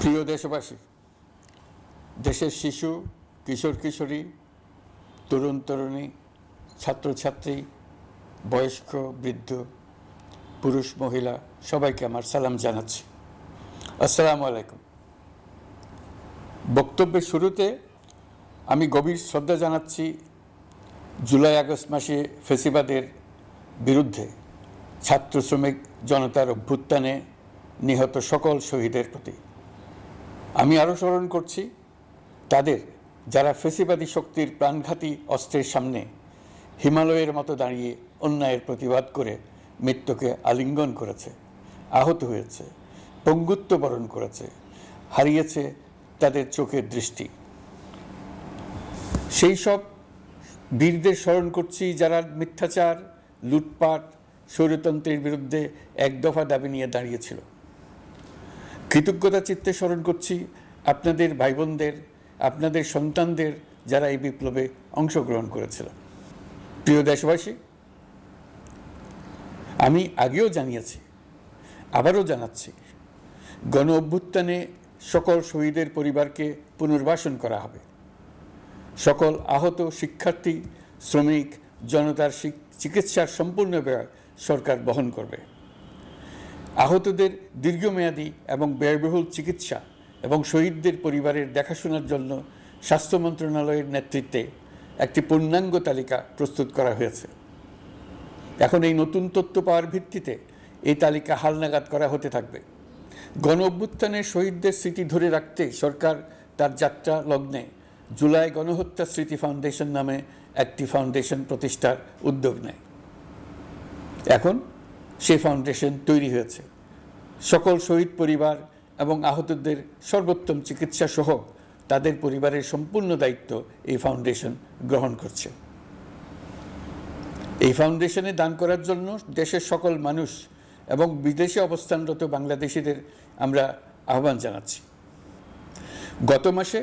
প্রিয় দেশবাসী, দেশের শিশু, কিশোর কিশোরী, তরুণ তরুণী, ছাত্রছাত্রী, বয়স্ক বৃদ্ধ, পুরুষ মহিলা সবাইকে আমার সালাম জানাচ্ছি। আসসালামু আলাইকুম। বক্তব্যের শুরুতে আমি গভীর শ্রদ্ধা জানাচ্ছি জুলাই আগস্ট মাসে ফ্যাসিবাদের বিরুদ্ধে ছাত্র শ্রমিক জনতার অভ্যুত্থানে নিহত সকল শহীদের প্রতি। আমি আরও স্মরণ করছি তাদের যারা ফ্যাসিবাদী শক্তির প্রাণঘাতী অস্ত্রের সামনে হিমালয়ের মতো দাঁড়িয়ে অন্যায়ের প্রতিবাদ করে মৃত্যুকে আলিঙ্গন করেছে, আহত হয়েছে, পঙ্গুত্ব বরণ করেছে, হারিয়েছে তাদের চোখের দৃষ্টি। সেই সব বীরদের স্মরণ করছি যারা মিথ্যাচার, লুটপাট, স্বৈরতন্ত্রের বিরুদ্ধে এক দফা দাবি নিয়ে দাঁড়িয়েছিল। কৃতজ্ঞতা চিত্তে স্মরণ করছি আপনাদের ভাই বোনদের, আপনাদের সন্তানদের যারা এই বিপ্লবে অংশগ্রহণ করেছিল। প্রিয় দেশবাসী, আমি আগেও জানিয়েছি, আবারও জানাচ্ছি, গণ অভ্যুত্থানে সকল শহীদের পরিবারকে পুনর্বাসন করা হবে। সকল আহত শিক্ষার্থী, শ্রমিক, জনতার চিকিৎসার সম্পূর্ণ ব্যয় সরকার বহন করবে। আহতদের দীর্ঘমেয়াদী এবং ব্যয়বহুল চিকিৎসা এবং শহীদদের পরিবারের দেখাশোনার জন্য স্বাস্থ্য মন্ত্রণালয়ের নেতৃত্বে একটি পূর্ণাঙ্গ তালিকা প্রস্তুত করা হয়েছে। এখন এই নতুন তথ্য পাওয়ার ভিত্তিতে এই তালিকা হালনাগাদ করা হতে থাকবে। গণ অভ্যুত্থানের শহীদদের স্মৃতি ধরে রাখতে সরকার তার যাত্রা লগ্নে জুলাই গণহত্যা স্মৃতি ফাউন্ডেশন নামে একটি ফাউন্ডেশন প্রতিষ্ঠার উদ্যোগ নেয়। এখন সেই ফাউন্ডেশন তৈরি হয়েছে। সকল শহীদ পরিবার এবং আহতদের সর্বোত্তম চিকিৎসা সহ তাদের পরিবারের সম্পূর্ণ দায়িত্ব এই ফাউন্ডেশন গ্রহণ করছে। এই ফাউন্ডেশনে দান করার জন্য দেশের সকল মানুষ এবং বিদেশে অবস্থানরত বাংলাদেশিদের আমরা আহ্বান জানাচ্ছি। গত মাসে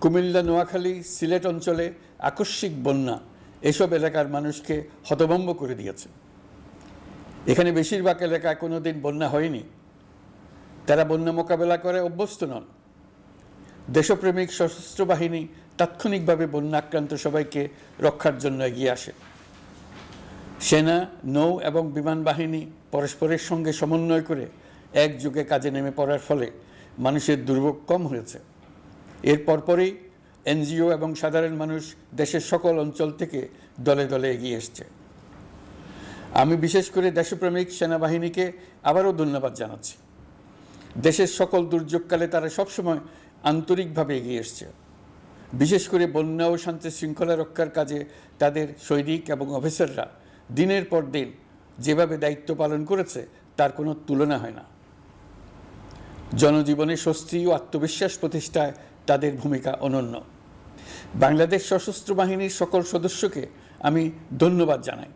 কুমিল্লা, নোয়াখালী, সিলেট অঞ্চলে আকস্মিক বন্যা এসব এলাকার মানুষকে হতভম্ব করে দিয়েছে। এখানে বেশিরভাগ এলাকায় কোনোদিন বন্যা হয়নি। তারা বন্যা মোকাবেলা করে অভ্যস্ত নন। দেশপ্রেমিক সশস্ত্র বাহিনী তাৎক্ষণিকভাবে বন্যা আক্রান্ত সবাইকে রক্ষার জন্য এগিয়ে আসে। সেনা, নৌ এবং বিমান বাহিনী পরস্পরের সঙ্গে সমন্বয় করে একযোগে কাজে নেমে পড়ার ফলে মানুষের দুর্ভোগ কম হয়েছে। এর পরপরই এনজিও এবং সাধারণ মানুষ দেশের সকল অঞ্চল থেকে দলে দলে এগিয়ে এসছে। আমি বিশেষ করে দেশপ্রেমিক সেনাবাহিনীকে আবারও ধন্যবাদ জানাচ্ছি। দেশের সকল দুর্যোগকালে তারা সবসময় আন্তরিকভাবে এগিয়ে এসছে। বিশেষ করে বন্যা ও শান্তি শৃঙ্খলা রক্ষার কাজে তাদের সৈনিক এবং অফিসাররা দিনের পর দিন যেভাবে দায়িত্ব পালন করেছে তার কোনো তুলনা হয় না। জনজীবনে স্বস্তি ও আত্মবিশ্বাস প্রতিষ্ঠায় তাদের ভূমিকা অনন্য। বাংলাদেশ সশস্ত্র বাহিনীর সকল সদস্যকে আমি ধন্যবাদ জানাই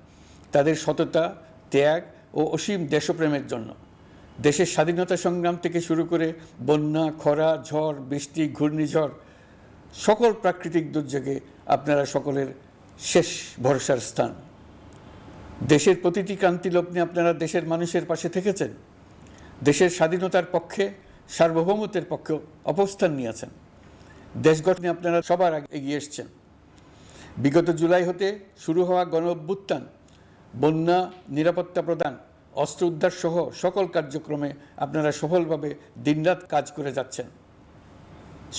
তাদের সততা, ত্যাগ ও অসীম দেশপ্রেমের জন্য। দেশের স্বাধীনতা সংগ্রাম থেকে শুরু করে বন্যা, খরা, ঝড়, বৃষ্টি, ঘূর্ণিঝড়, সকল প্রাকৃতিক দুর্যোগে আপনারা সকলের শেষ ভরসার স্থান। দেশের প্রতিটি ক্রান্তি লগ্নে আপনারা দেশের মানুষের পাশে থেকেছেন। দেশের স্বাধীনতার পক্ষে, সার্বভৌমত্বের পক্ষে অবস্থান নিয়েছেন। দেশ গঠনে আপনারা সবার আগে এগিয়ে এসছেন। বিগত জুলাই হতে শুরু হওয়া গণ অভ্যুত্থান, বন্যা, নিরাপত্তা প্রদান, অস্ত্র উদ্ধার সহ সকল কার্যক্রমে আপনারা সফলভাবে দিনরাত কাজ করে যাচ্ছেন।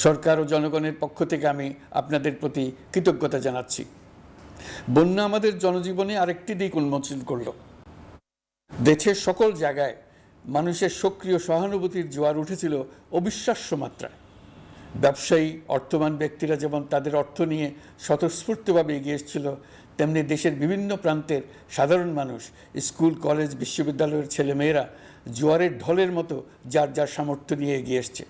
সরকার ও জনগণের পক্ষ থেকে আমি আপনাদের প্রতি কৃতজ্ঞতা জানাচ্ছি। বন্যা আমাদের জনজীবনে আরেকটি দিক উন্মোচন করল। দেশের সকল জায়গায় মানুষের সক্রিয় সহানুভূতির জোয়ার উঠেছিল অবিশ্বাস্য মাত্রায়। ব্যবসায়ী, অর্থবান ব্যক্তিরা যেমন তাদের অর্থ নিয়ে স্বতঃস্ফূর্তভাবে এগিয়ে এসেছিল, তেমনি দেশের বিভিন্ন প্রান্তের সাধারণ মানুষ, স্কুল, কলেজ, বিশ্ববিদ্যালয়ের ছেলেমেয়েরা জোয়ারের ঢলের মতো যার যার সামর্থ্য নিয়ে এগিয়ে এসছে।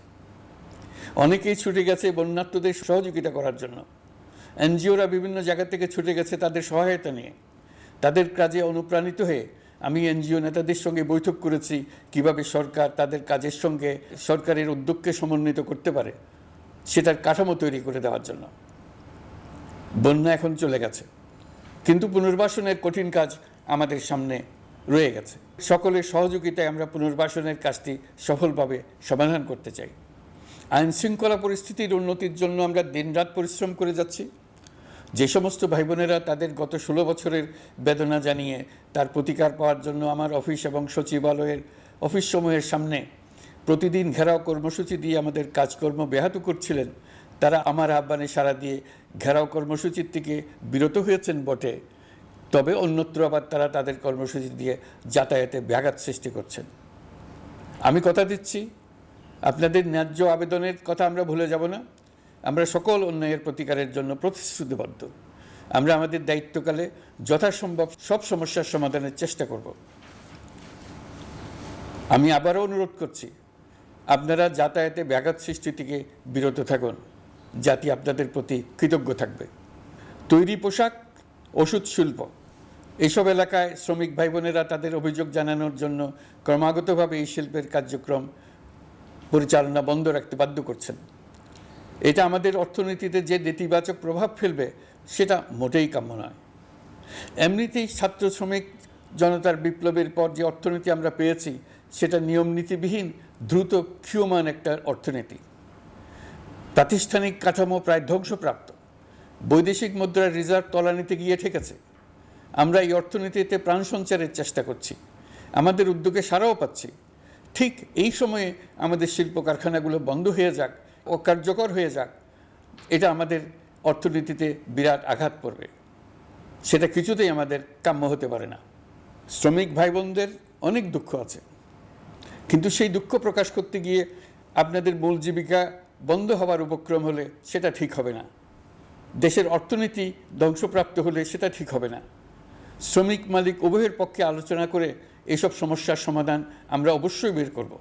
অনেকেই ছুটে গেছে বন্যার্তদের সহযোগিতা করার জন্য। এনজিওরা বিভিন্ন জায়গা থেকে ছুটে গেছে তাদের সহায়তা নিয়ে। তাদের কাজে অনুপ্রাণিত হয়ে আমি এনজিও নেতাদের সঙ্গে বৈঠক করেছি কিভাবে সরকার তাদের কাজের সঙ্গে সরকারের উদ্যোগকে সমন্বিত করতে পারে, সেটার কাঠামো তৈরি করে দেওয়ার জন্য। বন্যা এখন চলে গেছে, কিন্তু পুনর্বাসনের কঠিন কাজ আমাদের সামনে রয়ে গেছে। সকলের সহযোগিতায় আমরা পুনর্বাসনের কাজটি সফলভাবে সমাধান করতে চাই। আইন শৃঙ্খলা পরিস্থিতির উন্নতির জন্য আমরা দিনরাত পরিশ্রম করে যাচ্ছি। যে সমস্ত ভাই বোনেরা তাদের গত 16 বছরের বেদনা জানিয়ে তার প্রতিকার পাওয়ার জন্য আমার অফিস এবং সচিবালয়ের অফিস সমূহের সামনে প্রতিদিন ঘেরাও কর্মসূচি দিয়ে আমাদের কাজকর্ম ব্যাহত করছিলেন, তারা আমার আহ্বানে সাড়া দিয়ে ঘেরাও কর্মসূচির থেকে বিরত হয়েছেন বটে, তবে অন্যত্র আবার তারা তাদের কর্মসূচি দিয়ে যাতায়াতে ব্যাঘাত সৃষ্টি করছেন। আমি কথা দিচ্ছি, আপনাদের ন্যায্য আবেদনের কথা আমরা ভুলে যাব না। আমরা সকল অন্যায়ের প্রতিকারের জন্য প্রতিশ্রুতিবদ্ধ। আমরা আমাদের দায়িত্বকালে যথাসম্ভব সব সমস্যার সমাধানের চেষ্টা করব। আমি আবারও অনুরোধ করছি, আপনারা যাতায়াতে ব্যাঘাত সৃষ্টি থেকে বিরত থাকুন। জাতি আপনাদের প্রতি কৃতজ্ঞ থাকবে। তৈরি পোশাক, ওষুধ শিল্প, এইসব এলাকায় শ্রমিক ভাই বোনেরা তাদের অভিযোগ জানানোর জন্য ক্রমাগতভাবে এই শিল্পের কার্যক্রম পরিচালনা বন্ধ রাখতে বাধ্য করছেন। এটা আমাদের অর্থনীতিতে যে নেতিবাচক প্রভাব ফেলবে সেটা মোটেই কাম্য নয়। এমনিতেই ছাত্র শ্রমিক জনতার বিপ্লবের পর যে অর্থনীতি আমরা পেয়েছি সেটা নিয়মনীতিবিহীন দ্রুত ক্ষীয়মান একটা অর্থনীতি। প্রাতিষ্ঠানিক কাঠামো প্রায় ধ্বংসপ্রাপ্ত। বৈদেশিক মুদ্রার রিজার্ভ তলানিতে গিয়ে ঠেকেছে। আমরা এই অর্থনীতিতে প্রাণ সঞ্চারের চেষ্টা করছি, আমাদের উদ্যোগে সাড়াও পাচ্ছি। ঠিক এই সময়ে আমাদের শিল্প কারখানাগুলো বন্ধ হয়ে যাক, অকার্যকর হয়ে যাক, এটা আমাদের অর্থনীতিতে বিরাট আঘাত পড়বে। সেটা কিছুতেই আমাদের কাম্য হতে পারে না। শ্রমিক ভাই বোনদের অনেক দুঃখ আছে, কিন্তু সেই দুঃখ প্রকাশ করতে গিয়ে আপনাদের মূল জীবিকা বন্ধ হওয়ার উপক্রম হলে সেটা ঠিক হবে না। দেশের অর্থনীতি ধ্বংসপ্রাপ্ত হলে সেটা ঠিক হবে না। শ্রমিক মালিক উভয়ের পক্ষে আলোচনা করে এসব সমস্যার সমাধান আমরা অবশ্যই বের করব।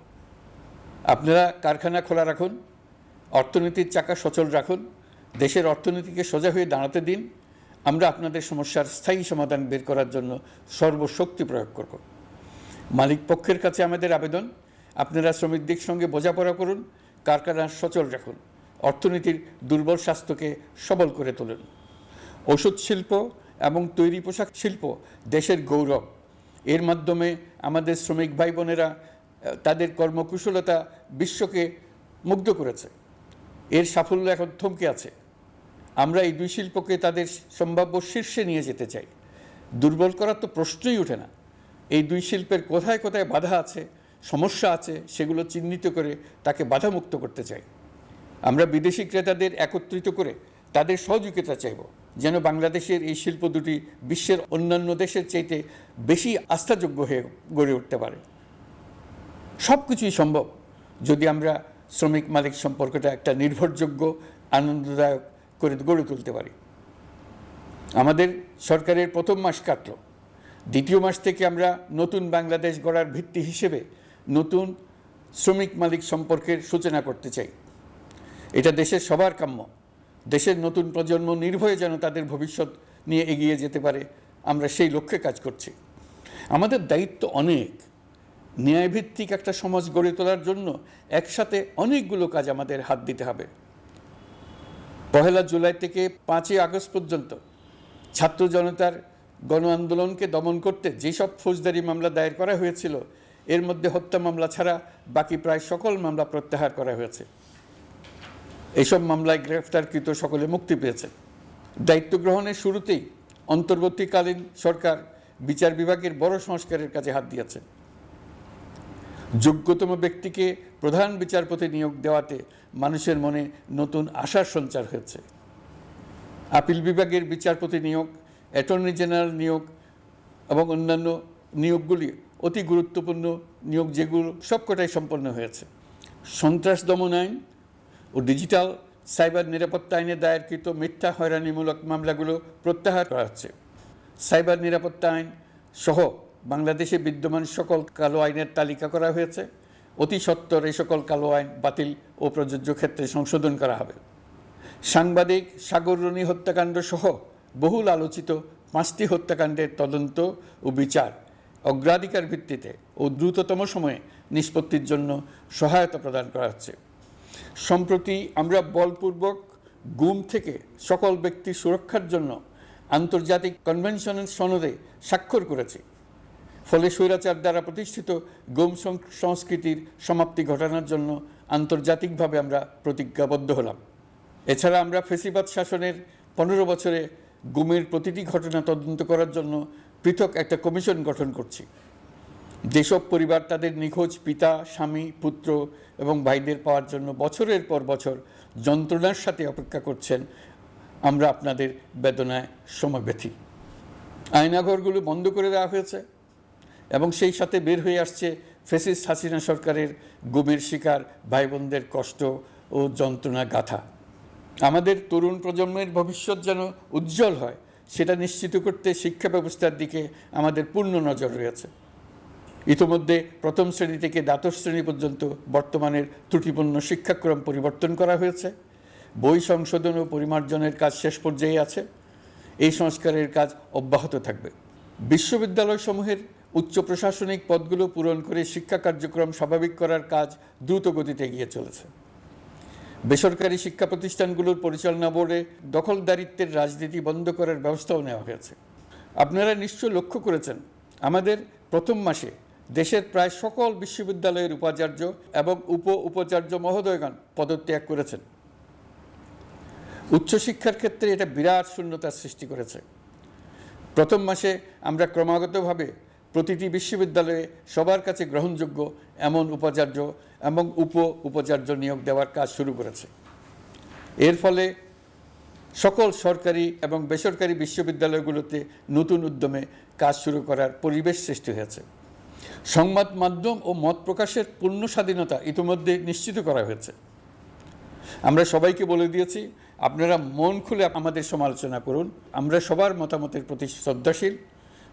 আপনারা কারখানা খোলা রাখুন, অর্থনীতির চাকা সচল রাখুন, দেশের অর্থনীতিকে সোজা হয়ে দাঁড়াতে দিন। আমরা আপনাদের সমস্যার স্থায়ী সমাধান বের করার জন্য সর্বশক্তি প্রয়োগ করব। মালিক পক্ষের কাছে আমাদের আবেদন, আপনারা শ্রমিকদের সঙ্গে বোঝাপড়া করুন, কারখানা সচল রাখুন, অর্থনীতির দুর্বল স্বাস্থ্যকে সবল করে তুলুন। ওষুধ শিল্প এবং তৈরি পোশাক শিল্প দেশের গৌরব। এর মাধ্যমে আমাদের শ্রমিক ভাই বোনেরা তাদের কর্মকুশলতা বিশ্বকে মুগ্ধ করেছে। এর সাফল্য এখন থমকে আছে। আমরা এই দুই শিল্পকে তাদের সম্ভাব্য শীর্ষে নিয়ে যেতে চাই। দুর্বল করার তো প্রশ্নই ওঠে না। এই দুই শিল্পের কোথায় কোথায় বাধা আছে, সমস্যা আছে, সেগুলো চিহ্নিত করে তাকে বাধামুক্ত করতে চাই। আমরা বিদেশি ক্রেতাদের একত্রিত করে তাদের সহযোগিতা চাইব, যেন বাংলাদেশের এই শিল্প দুটি বিশ্বের অন্যান্য দেশের চাইতে বেশি আস্থাযোগ্য হয়ে গড়ে উঠতে পারে। সব কিছুই সম্ভব যদি আমরা শ্রমিক মালিক সম্পর্কটা একটা নির্ভরযোগ্য, আনন্দদায়ক করে গড়ে তুলতে পারি। আমাদের সরকারের প্রথম মাস কাটল, দ্বিতীয় মাস থেকে আমরা নতুন বাংলাদেশ গড়ার ভিত্তি হিসেবে নতুন শ্রমিক মালিক সম্পর্কের সূচনা করতে চাই। এটা দেশের সবার কাম্য। দেশের নতুন প্রজন্ম নির্ভয়ে যেন তাদের ভবিষ্যৎ নিয়ে এগিয়ে যেতে পারে, আমরা সেই লক্ষ্যে কাজ করছি। আমাদের দায়িত্ব অনেক। ন্যায়ভিত্তিক একটা সমাজ গড়ে তোলার জন্য একসাথে অনেকগুলো কাজ আমাদের হাত দিতে হবে। 1 জুলাই থেকে 5 আগস্ট পর্যন্ত ছাত্র জনতার গণ আন্দোলনকে দমন করতে যেসব ফৌজদারি মামলা দায়ের করা হয়েছিল, এর মধ্যে হত্যা মামলা ছাড়া বাকি প্রায় সকল মামলা প্রত্যাহার করা হয়েছে। এইসব মামলায় গ্রেফতারকৃত সকলে মুক্তি পেয়েছে। দায়িত্ব গ্রহণের শুরুতেই অন্তর্বর্তীকালীন সরকার বিচার বিভাগের বড় সংস্কারের কাজে হাত দিয়েছে। যোগ্যতম ব্যক্তিকে প্রধান বিচারপতি নিয়োগ দেওয়াতে মানুষের মনে নতুন আশার সঞ্চার হয়েছে। আপিল বিভাগের বিচারপতি নিয়োগ, অ্যাটর্নি জেনারেল নিয়োগ এবং অন্যান্য নিয়োগগুলি অতি গুরুত্বপূর্ণ নিয়োগ, যেগুলো সবকটাই সম্পন্ন হয়েছে। সন্ত্রাস দমন আইন ও ডিজিটাল সাইবার নিরাপত্তা আইনে দায়েরকৃত মিথ্যা হয়রানিমূলক মামলাগুলো প্রত্যাহার করা হচ্ছে। সাইবার নিরাপত্তা আইন সহ বাংলাদেশে বিদ্যমান সকল কালো আইনের তালিকা করা হয়েছে। অতি সত্বর এই সকল কালো আইন বাতিল ও প্রযোজ্য ক্ষেত্রে সংশোধন করা হবে। সাংবাদিক সাগর রনি হত্যাকাণ্ড সহ বহুল আলোচিত 5টি হত্যাকাণ্ডের তদন্ত ও বিচার অগ্রাধিকার ভিত্তিতে ও দ্রুততম সময়ে নিষ্পত্তির জন্য সহায়তা প্রদান করা হচ্ছে। সম্প্রতি আমরা বলপূর্বক গুম থেকে সকল ব্যক্তির সুরক্ষার জন্য আন্তর্জাতিক কনভেনশনের সনদে স্বাক্ষর করেছি। ফলে স্বৈরাচার দ্বারা প্রতিষ্ঠিত গুম সংস্কৃতির সমাপ্তি ঘটানোর জন্য আন্তর্জাতিকভাবে আমরা প্রতিজ্ঞাবদ্ধ হলাম। এছাড়া আমরা ফেসিবাদ শাসনের 15 বছরে গুমের প্রতিটি ঘটনা তদন্ত করার জন্য পৃথক একটা কমিশন গঠন করছি। যেসব পরিবার তাদের নিখোঁজ পিতা, স্বামী, পুত্র এবং ভাইদের পাওয়ার জন্য বছরের পর বছর যন্ত্রণার সাথে অপেক্ষা করছেন, আমরা আপনাদের বেদনায় সমব্যথী। আয়নাঘরগুলো বন্ধ করে দেওয়া হয়েছে এবং সেই সাথে বের হয়ে আসছে ফ্যাসিস্ট হাসিনা সরকারের গুমের শিকার ভাই বোনদের কষ্ট ও যন্ত্রণা গাথা। আমাদের তরুণ প্রজন্মের ভবিষ্যৎ যেন উজ্জ্বল হয়, সেটা নিশ্চিত করতে শিক্ষা ব্যবস্থার দিকে আমাদের পূর্ণ নজর রয়েছে। ইতোমধ্যে প্রথম শ্রেণী থেকে দ্বাদশ শ্রেণী পর্যন্ত বর্তমানের ত্রুটিপূর্ণ শিক্ষাক্রম পরিবর্তন করা হয়েছে। বই সংশোধন ও পরিমার্জনের কাজ শেষ পর্যায়ে আছে। এই সংস্কারের কাজ অব্যাহত থাকবে। বিশ্ববিদ্যালয়সমূহের উচ্চ প্রশাসনিক পদগুলো পূরণ করে শিক্ষা কার্যক্রম স্বাভাবিক করার কাজ দ্রুত গতিতে এগিয়ে চলেছে। বেসরকারি শিক্ষা প্রতিষ্ঠানগুলোর পরিচালনা বোর্ডে দখলদারিত্বের রাজনীতি বন্ধ করার ব্যবস্থাও নেওয়া হয়েছে। আপনারা নিশ্চয় লক্ষ্য করেছেন, আমাদের প্রথম মাসে দেশের প্রায় সকল বিশ্ববিদ্যালয়ের উপাচার্য এবং উপাচার্য মহোদয়গণ পদত্যাগ করেছেন। উচ্চশিক্ষার ক্ষেত্রে এটা বিরাট শূন্যতার সৃষ্টি করেছে। প্রথম মাসে আমরা ক্রমাগতভাবে প্রতিটি বিশ্ববিদ্যালয়ে সবার কাছে গ্রহণযোগ্য এমন উপাচার্য এবং উপাচার্য নিয়োগ দেওয়ার কাজ শুরু করেছে। এর ফলে সকল সরকারি এবং বেসরকারি বিশ্ববিদ্যালয়গুলোতে নতুন উদ্যমে কাজ শুরু করার পরিবেশ সৃষ্টি হয়েছে। সংবাদ মাধ্যম ও মত প্রকাশের পূর্ণ স্বাধীনতা ইতিমধ্যে নিশ্চিত করা হয়েছে। আমরা সবাইকে বলে দিয়েছি, আপনারা মন খুলে আমাদের সমালোচনা করুন, আমরা সবার মতামতের প্রতি শ্রদ্ধাশীল।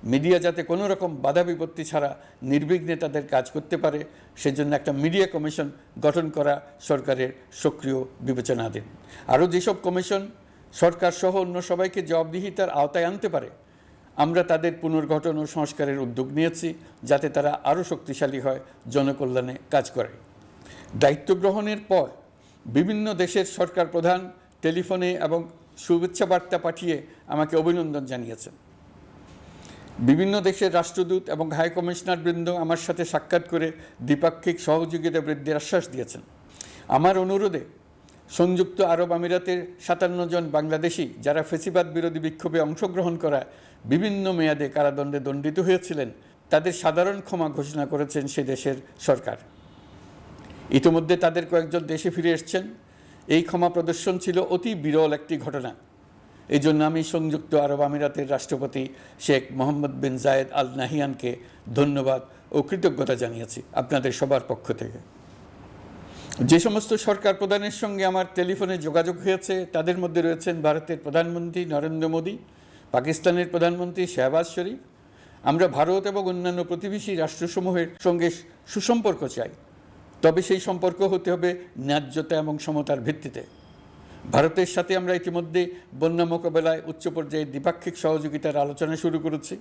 মিডিয়া যাতে কোনো রকম বাধা বিপত্তি ছাড়া নির্বিঘ্নে তাদের কাজ করতে পারে, সেজন্য একটা মিডিয়া কমিশন গঠন করা সরকারের সক্রিয় বিবেচনাধীন। আরও যেসব কমিশন সরকার সহ অন্য সবাইকে জবাবদিহিতার আওতায় আনতে পারে, আমরা তাদের পুনর্গঠন ও সংস্কারের উদ্যোগ নিয়েছি, যাতে তারা আরও শক্তিশালী হয়, জনকল্যাণে কাজ করে। দায়িত্ব গ্রহণের পর বিভিন্ন দেশের সরকার প্রধান টেলিফোনে এবং শুভেচ্ছা বার্তা পাঠিয়ে আমাকে অভিনন্দন জানিয়েছেন। বিভিন্ন দেশের রাষ্ট্রদূত এবং হাই কমিশনার বৃন্দ আমার সাথে সাক্ষাৎ করে দ্বিপাক্ষিক সহযোগিতা বৃদ্ধির আশ্বাস দিয়েছেন। আমার অনুরোধে সংযুক্ত আরব আমিরাতের 57 জন বাংলাদেশি যারা ফেসিবাদ বিরোধী বিক্ষোভে অংশগ্রহণ করা বিভিন্ন মেয়াদে কারাদণ্ডে দণ্ডিত হয়েছিলেন, তাদের সাধারণ ক্ষমা ঘোষণা করেছেন সে দেশের সরকার। ইতিমধ্যে তাদের কয়েকজন দেশে ফিরে এসেছেন। এই ক্ষমা প্রদর্শন ছিল অতি বিরল একটি ঘটনা। এই জন্য আমি সংযুক্ত আরব আমিরাতের রাষ্ট্রপতি শেখ মোহাম্মদ বিন জায়েদ আল নাহিয়ানকে ধন্যবাদ ও কৃতজ্ঞতা জানিয়েছি আপনাদের সবার পক্ষ থেকে। যে সমস্ত সরকার প্রধানের সঙ্গে আমার টেলিফোনে যোগাযোগ হয়েছে, তাদের মধ্যে রয়েছেন ভারতের প্রধানমন্ত্রী নরেন্দ্র মোদী, পাকিস্তানের প্রধানমন্ত্রী শাহবাজ শরীফ। আমরা ভারত এবং অন্যান্য প্রতিবেশী রাষ্ট্রসমূহের সঙ্গে সুসম্পর্ক চাই, তবে সেই সম্পর্ক হতে হবে ন্যায্যতা এবং সমতার ভিত্তিতে। ভারতের সাথে আমরা ইতিমধ্যে বন্যা মোকাবেলায় উচ্চ পর্যায়ে দ্বিপাক্ষিক সহযোগিতার আলোচনা শুরু করেছি।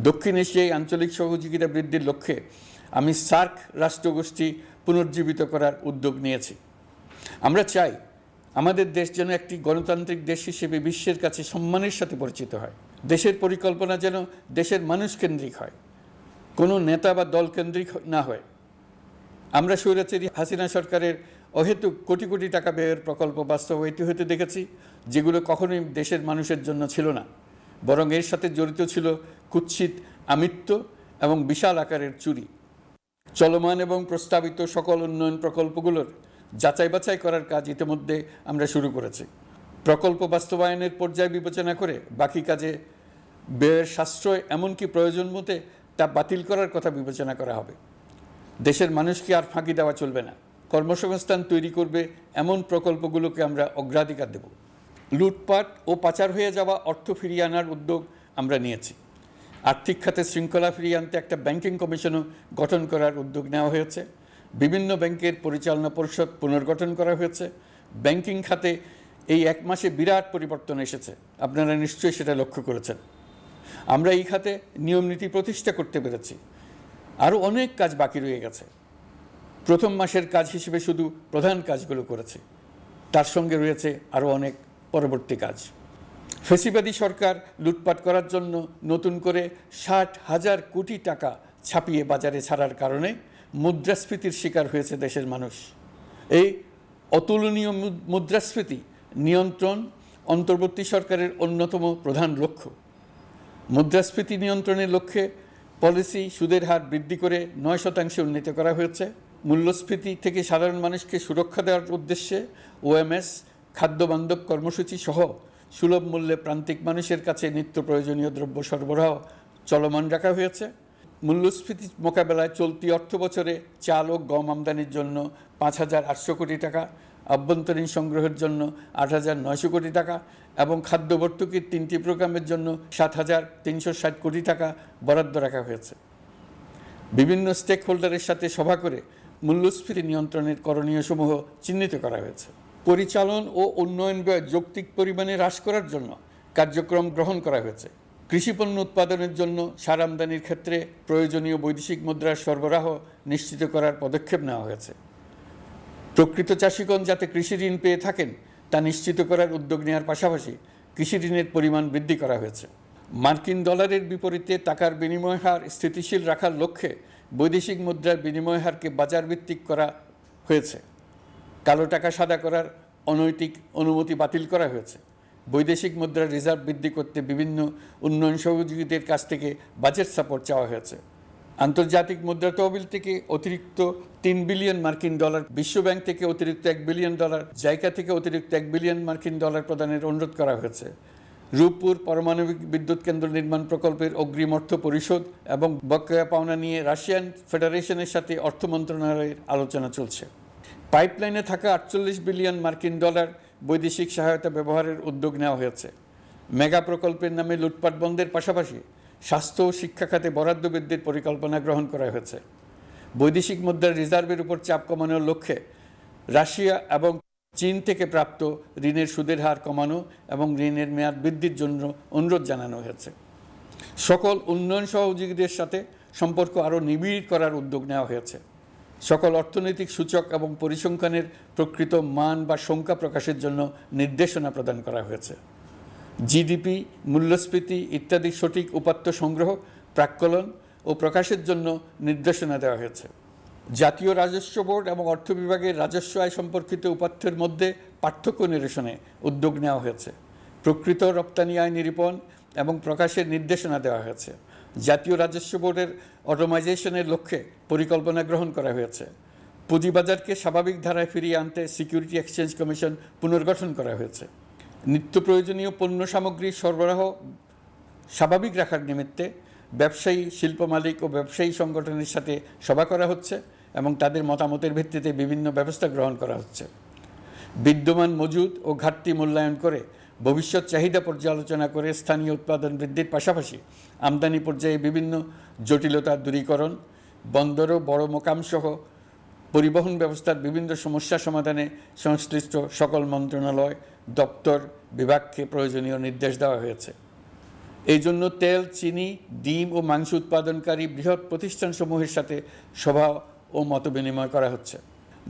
দক্ষিণ এশিয়ায় আঞ্চলিক সহযোগিতা বৃদ্ধির লক্ষ্যে আমি সার্ক রাষ্ট্রগোষ্ঠী পুনর্জীবিত করার উদ্যোগ নিয়েছি। আমরা চাই আমাদের দেশ যেন একটি গণতান্ত্রিক দেশ হিসেবে বিশ্বের কাছে সম্মানের সাথে পরিচিত হয়। দেশের পরিকল্পনা যেন দেশের মানুষকেন্দ্রিক হয়, কোনো নেতা বা দলকেন্দ্রিক না হয়। আমরা স্বৈরাচারী হাসিনা সরকারের অহেতুক কোটি কোটি টাকা ব্যয়ের প্রকল্প বাস্তবায়িত হতে দেখেছি, যেগুলো কখনোই দেশের মানুষের জন্য ছিল না, বরং এর সাথে জড়িত ছিল কুৎসিত আমিত্ব এবং বিশাল আকারের চুরি। চলমান এবং প্রস্তাবিত সকল উন্নয়ন প্রকল্পগুলোর যাচাই বাছাই করার কাজ ইতিমধ্যে আমরা শুরু করেছি। প্রকল্প বাস্তবায়নের পর্যায় বিবেচনা করে বাকি কাজে ব্যয়ের সাশ্রয় এমনকি প্রয়োজন মতে তা বাতিল করার কথা বিবেচনা করা হবে। দেশের মানুষকে আর ফাঁকি দেওয়া চলবে না। কর্মসংস্থান তৈরি করবে এমন প্রকল্পগুলোকে আমরা অগ্রাধিকার দেব। লুটপাট ও পাচার হয়ে যাওয়া অর্থ ফিরিয়ে আনার উদ্যোগ আমরা নিয়েছি। আর্থিক খাতে শৃঙ্খলা ফিরিয়ে আনতে একটা ব্যাংকিং কমিশনও গঠন করার উদ্যোগ নেওয়া হয়েছে। বিভিন্ন ব্যাংকের পরিচালনা পরিষদ পুনর্গঠন করা হয়েছে। ব্যাংকিং খাতে এই এক মাসে বিরাট পরিবর্তন এসেছে, আপনারা নিশ্চয়ই সেটা লক্ষ্য করেছেন। আমরা এই খাতে নিয়মনীতি প্রতিষ্ঠা করতে পেরেছি। আরও অনেক কাজ বাকি রয়ে গেছে। প্রথম মাসের কাজ হিসেবে শুধু প্রধান কাজগুলো করেছি, তার সঙ্গে রয়েছে আরও অনেক পরবর্তী কাজ। ফেসিবাদী সরকার লুটপাট করার জন্য নতুন করে 60,000 কোটি টাকা ছাপিয়ে বাজারে ছাড়ার কারণে মুদ্রাস্ফীতির শিকার হয়েছে দেশের মানুষ। এই অতুলনীয় মুদ্রাস্ফীতি নিয়ন্ত্রণ অন্তর্বর্তী সরকারের অন্যতম প্রধান লক্ষ্য। মুদ্রাস্ফীতি নিয়ন্ত্রণের লক্ষ্যে পলিসি সুদের হার বৃদ্ধি করে 9% উন্নীত করা হয়েছে। মূল্যস্ফীতি থেকে সাধারণ মানুষকে সুরক্ষা দেওয়ার উদ্দেশ্যে ওএমএস খাদ্যবান্ধব কর্মসূচি সহ সুলভ মূল্যে প্রান্তিক মানুষের কাছে নিত্য প্রয়োজনীয় দ্রব্য সরবরাহ চলমান রাখা হয়েছে। মূল্যস্ফীতি মোকাবেলায় চলতি অর্থ বছরে চাল ও গম আমদানির জন্য 5,800 কোটি টাকা, আভ্যন্তরীণ সংগ্রহের জন্য 8,900 কোটি টাকা এবং খাদ্য ভর্তুকির 3টি প্রোগ্রামের জন্য 7,360 কোটি টাকা বরাদ্দ রাখা হয়েছে। বিভিন্ন স্টেক হোল্ডারের সাথে সভা করে মূল্যস্ফীতি নিয়ন্ত্রণের করণীয়সমূহ চিহ্নিত করা হয়েছে। পরিচালন ও উন্নয়ন ব্যয় যৌক্তিক পরিমাণে হ্রাস করার জন্য কার্যক্রম গ্রহণ করা হয়েছে। কৃষিপণ্য উৎপাদনের জন্য সার আমদানির ক্ষেত্রে প্রয়োজনীয় বৈদেশিক মুদ্রার সরবরাহ নিশ্চিত করার পদক্ষেপ নেওয়া হয়েছে। প্রকৃত চাষিগণ যাতে কৃষি ঋণ পেয়ে থাকেন তা নিশ্চিত করার উদ্যোগ নেওয়ার পাশাপাশি কৃষি ঋণের পরিমাণ বৃদ্ধি করা হয়েছে। মার্কিন ডলারের বিপরীতে টাকার বিনিময় হার স্থিতিশীল রাখার লক্ষ্যে বৈদেশিক মুদ্রার বিনিময় হারকে বাজারভিত্তিক করা হয়েছে। কালো টাকা সাদা করার অনৈতিক অনুমতি বাতিল করা হয়েছে। বৈদেশিক মুদ্রার রিজার্ভ বৃদ্ধি করতে বিভিন্ন উন্নয়ন সহযোগীদের কাছ থেকে বাজেট সাপোর্ট চাওয়া হয়েছে। আন্তর্জাতিক মুদ্রা তহবিল থেকে অতিরিক্ত 3 বিলিয়ন মার্কিন ডলার, বিশ্বব্যাংক থেকে অতিরিক্ত 1 বিলিয়ন ডলার, জাইকা থেকে অতিরিক্ত 1 বিলিয়ন মার্কিন ডলার প্রদানের অনুরোধ করা হয়েছে। রূপপুর পারমাণবিক বিদ্যুৎ কেন্দ্র নির্মাণ প্রকল্পের অগ্রিম অর্থ পরিশোধ এবং বকেয়া পাওনা নিয়ে রাশিয়ান ফেডারেশনের সাথে অর্থ মন্ত্রণালয়ের আলোচনা চলছে। পাইপলাইনে থাকা 48 বিলিয়ন মার্কিন ডলার বৈদেশিক সহায়তা ব্যবহারের উদ্যোগ নেওয়া হয়েছে। মেগা প্রকল্পের নামে লুটপাট বন্ধের পাশাপাশি স্বাস্থ্য ও শিক্ষা খাতে বরাদ্দ বৃদ্ধির পরিকল্পনা গ্রহণ করা হয়েছে। বৈদেশিক মুদ্রার রিজার্ভের উপর চাপ কমানোর লক্ষ্যে রাশিয়া এবং চীন থেকে প্রাপ্ত ঋণের সুদের হার কমানো এবং ঋণের মেয়াদ বৃদ্ধির জন্য অনুরোধ জানানো হয়েছে। সকল উন্নয়ন সহযোগীদের সাথে সম্পর্ক আরও নিবিড় করার উদ্যোগ নেওয়া হয়েছে। সকল অর্থনৈতিক সূচক এবং পরিসংখ্যানের প্রকৃত মান বা সংখ্যা প্রকাশের জন্য নির্দেশনা প্রদান করা হয়েছে। জিডিপি, মূল্যস্ফীতি ইত্যাদি সঠিক উপাত্ত সংগ্রহ, প্রাক্কলন ও প্রকাশের জন্য নির্দেশনা দেওয়া হয়েছে। জাতীয় রাজস্ব বোর্ড এবং অর্থ বিভাগের রাজস্ব আয় সম্পর্কিত উপাত্তের মধ্যে পার্থক্য নিরসনে উদ্যোগ নেওয়া হয়েছে। প্রকৃত রপ্তানি আয় নিরূপণ এবং প্রকাশের নির্দেশনা দেওয়া হয়েছে। জাতীয় রাজস্ব বোর্ডের অটোমাইজেশনের লক্ষ্যে পরিকল্পনা গ্রহণ করা হয়েছে। পুঁজিবাজারকে স্বাভাবিক ধারায় ফিরিয়ে আনতে সিকিউরিটি এক্সচেঞ্জ কমিশন পুনর্গঠন করা হয়েছে। নিত্য প্রয়োজনীয় পণ্য সামগ্রীর সরবরাহ স্বাভাবিক রাখার নিমিত্তে ব্যবসায়ী, শিল্প মালিক ও ব্যবসায়ী সংগঠনের সাথে সভা করা হচ্ছে এবং তাদের মতামতের ভিত্তিতে বিভিন্ন ব্যবস্থা গ্রহণ করা হচ্ছে। বিদ্যমান মজুদ ও ঘাটতি মূল্যায়ন করে ভবিষ্যৎ চাহিদা পর্যালোচনা করে স্থানীয় উৎপাদন বৃদ্ধির পাশাপাশি আমদানি পর্যায়ে বিভিন্ন জটিলতা দূরীকরণ, বন্দর ও বড় মোকামসহ পরিবহন ব্যবস্থার বিভিন্ন সমস্যা সমাধানে সংশ্লিষ্ট সকল মন্ত্রণালয়, দপ্তর, বিভাগকে প্রয়োজনীয় নির্দেশ দেওয়া হয়েছে। এই জন্য তেল, চিনি, ডিম ও মাংস উৎপাদনকারী বৃহৎ প্রতিষ্ঠানসমূহের সাথে সভা ও মতবিনিময় করা হচ্ছে।